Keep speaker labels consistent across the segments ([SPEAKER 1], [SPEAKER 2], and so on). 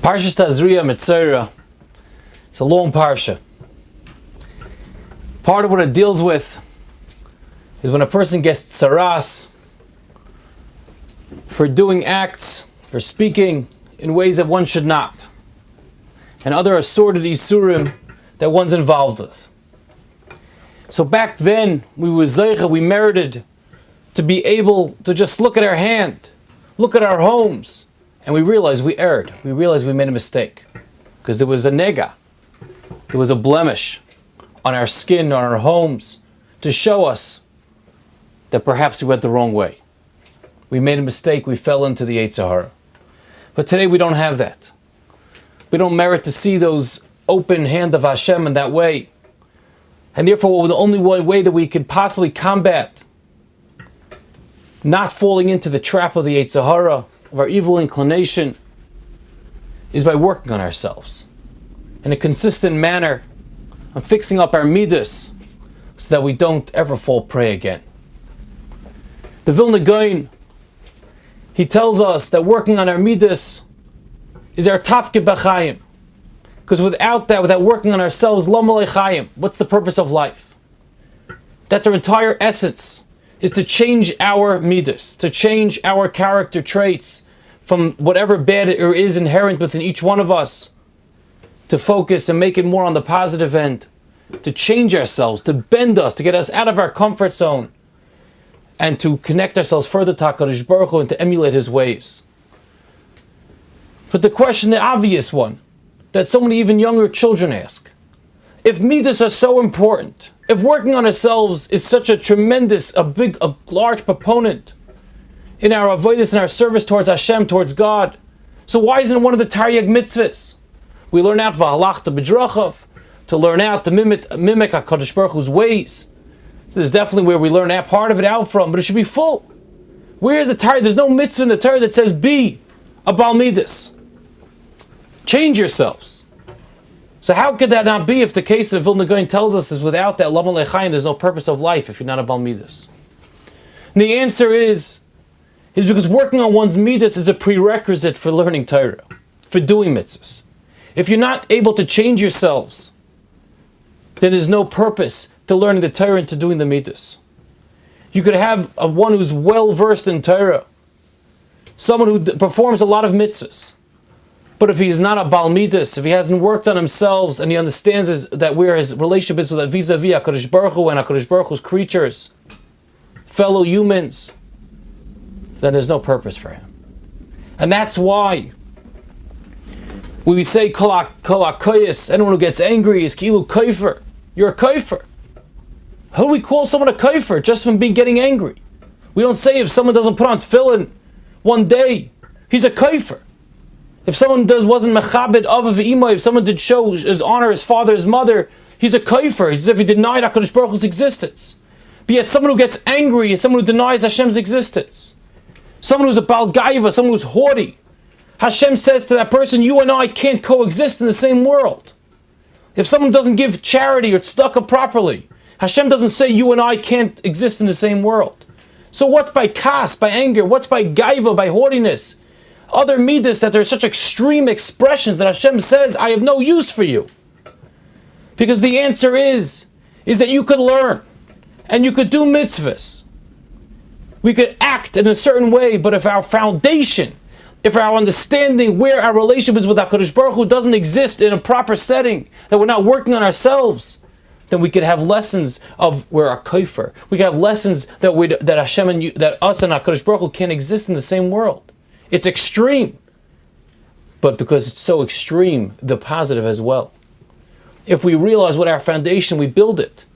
[SPEAKER 1] Parshat Tazria Tazria. It's a long parsha. Part of what it deals with is when a person gets tsaras for doing acts, for speaking in ways that one should not, and other assorted isurim that one's involved with. So back then, we merited to be able to just look at our hand, look at our homes, and we realized we erred. We realized we made a mistake. Because there was a nega, there was a blemish on our skin, on our homes, to show us that perhaps we went the wrong way. We made a mistake, we fell into the Yetzer Hara. But today we don't have that. We don't merit to see those open hand of Hashem in that way. And therefore, the only way that we could possibly combat not falling into the trap of the Yetzer Hara, of our evil inclination, is by working on ourselves in a consistent manner, on fixing up our midas, so that we don't ever fall prey again. The Vilna Gaon, he tells us that working on our midas is our tafke b'chaim. Because without that, without working on ourselves, lo malei chayim, what's the purpose of life? That's our entire essence, is to change our midas, to change our character traits from whatever bad there is inherent within each one of us, to focus and make it more on the positive end, to change ourselves, to bend us, to get us out of our comfort zone, and to connect ourselves further to HaKadosh Baruch Hu and to emulate His ways. But the question, the obvious one, that so many even younger children ask, if midas are so important, if working on ourselves is such a tremendous, a large proponent in our avodas and our service towards Hashem, towards God, so why isn't it one of the Taryag mitzvahs? We learn out v'halachta b'drachav, to learn out, to mimic HaKadosh Baruch Hu's ways. So there's definitely where we learn that part of it out from, but it should be full. Where is the Torah? There's no mitzvah in the Torah that says be a Baal Midas. Change yourselves. So how could that not be if the case that Vilna Gaon tells us is without that Lama Lechaim, there's no purpose of life if you're not a Baal Midas? And the answer is because working on one's Midas is a prerequisite for learning Torah, for doing mitzvahs. If you're not able to change yourselves, then there's no purpose to learning the Torah and to doing the mitzvahs. You could have one who's well versed in Torah, someone who performs a lot of mitzvahs, but if he's not a Baal Midas, if he hasn't worked on himself and he understands that where his relationship is with vis-a-vis HaKadosh Baruch Hu and HaKadosh Baruch Hu's creatures, fellow humans, then there's no purpose for him. And that's why when we say kol hakoyes, anyone who gets angry is kilu koifer. You're a koifer. How do we call someone a koifer just from getting angry? We don't say if someone doesn't put on tefillin one day, he's a koifer. If someone wasn't mechabed of v'imay, if someone did show his honor, his father, his mother, he's a koifer. It's as if he denied HaKadosh Baruch Hu's existence. But yet someone who gets angry is someone who denies Hashem's existence. Someone who's a Baal Gaiva, someone who's haughty. Hashem says to that person, you and I can't coexist in the same world. If someone doesn't give charity or tzedakah properly, Hashem doesn't say you and I can't exist in the same world. So what's by kas, by anger? What's by gaiva, by haughtiness? Other midas that there are such extreme expressions that Hashem says, I have no use for you. Because the answer is that you could learn and you could do mitzvahs. We could act in a certain way, but if our foundation, if our understanding where our relationship is with HaKadosh Baruch Hu doesn't exist in a proper setting, that we're not working on ourselves, then we could have lessons of we're a kofer. We could have lessons that Hashem and that us and HaKadosh Baruch Hu can't exist in the same world. It's extreme. But because it's so extreme, the positive as well. If we realize what our foundation, we build it.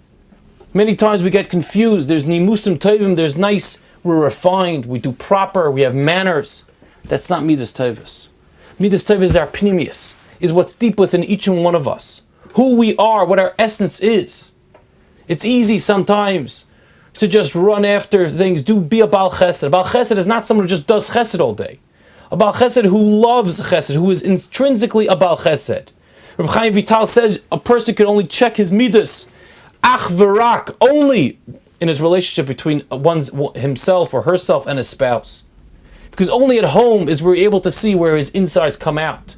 [SPEAKER 1] Many times we get confused. There's nimusim tovim, there's nice, we're refined, we do proper, we have manners. That's not midas tovus. Midas tovus is our pnimius, is what's deep within each and one of us. Who we are, what our essence is. It's easy sometimes to just run after things, be a Baal Chesed. A Baal Chesed is not someone who just does Chesed all day. A Baal Chesed who loves Chesed, who is intrinsically a Baal Chesed. Reb Chaim Vital says a person can only check his midas, ach v'rak, only in his relationship between himself or herself and his spouse. Because only at home is we're able to see where his insides come out.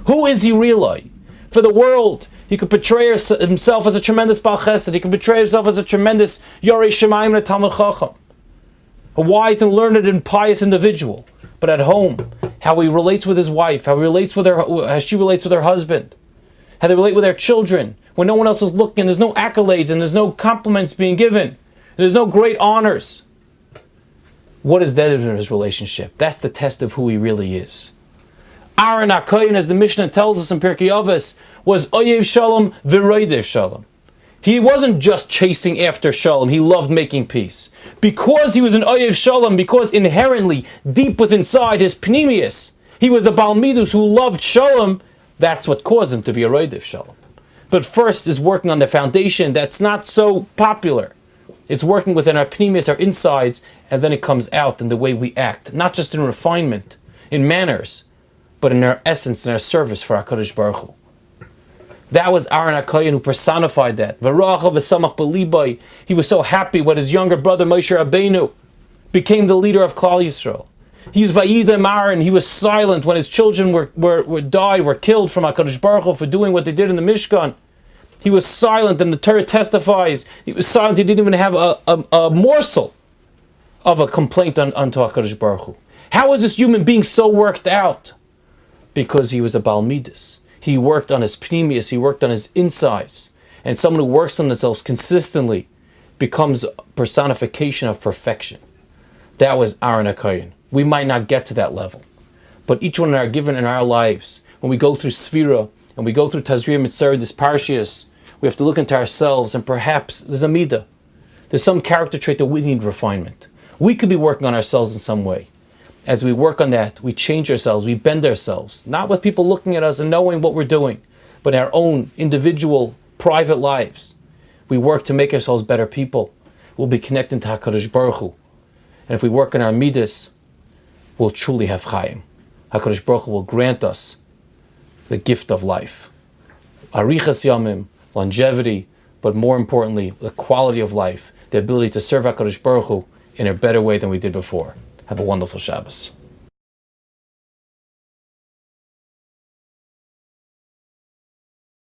[SPEAKER 1] Who is he really? For the world, he could portray himself as a tremendous Baal Chesed. He could portray himself as a tremendous Yorei Shemayim and Talmid Chacham, a wise and learned and pious individual. But at home, how he relates with his wife, how he relates with how she relates with her husband, how they relate with their children, when no one else is looking, there's no accolades and there's no compliments being given, there's no great honors. What is that in his relationship? That's the test of who he really is. Aaron HaKohen, as the Mishnah tells us in Pirkei Avos, was Oyev Shalom v'Roidev Shalom. He wasn't just chasing after Shalom, he loved making peace. Because he was an Oyev Shalom, because inherently, deep within inside his Pnimius, he was a Baal Midus who loved Shalom, that's what caused him to be a Roidev Shalom. But first is working on the foundation that's not so popular. It's working within our Pnimius, our insides, and then it comes out in the way we act. Not just in refinement, in manners, but in our essence, in our service for HaKadosh Baruch Hu. That was Aaron HaKohen who personified that. He was so happy when his younger brother Moshe Rabbeinu became the leader of Klal Yisrael. He was Vayidem Aaron. He was silent when his children were killed from HaKadosh Baruch Hu for doing what they did in the Mishkan. He was silent, and the Torah testifies. He was silent. He didn't even have a morsel of a complaint unto HaKadosh Baruch Hu. How was this human being so worked out? Because he was a Baal Midas. He worked on his pnimius, he worked on his insides. And someone who works on themselves consistently becomes a personification of perfection. That was Aaron HaKohen. We might not get to that level, but each one are given in our lives. When we go through Sfira, and we go through Tazria Mitzvah, this Parshias, we have to look into ourselves, and perhaps there's a midah. There's some character trait that we need refinement. We could be working on ourselves in some way. As we work on that, we change ourselves, we bend ourselves, not with people looking at us and knowing what we're doing, but in our own individual, private lives. We work to make ourselves better people. We'll be connected to HaKadosh Baruch Hu. And if we work on our midas, we'll truly have chayim. HaKadosh Baruch Hu will grant us the gift of life. Arichas yamim, longevity, but more importantly, the quality of life, the ability to serve HaKadosh Baruch Hu in a better way than we did before. Have a wonderful Shabbos.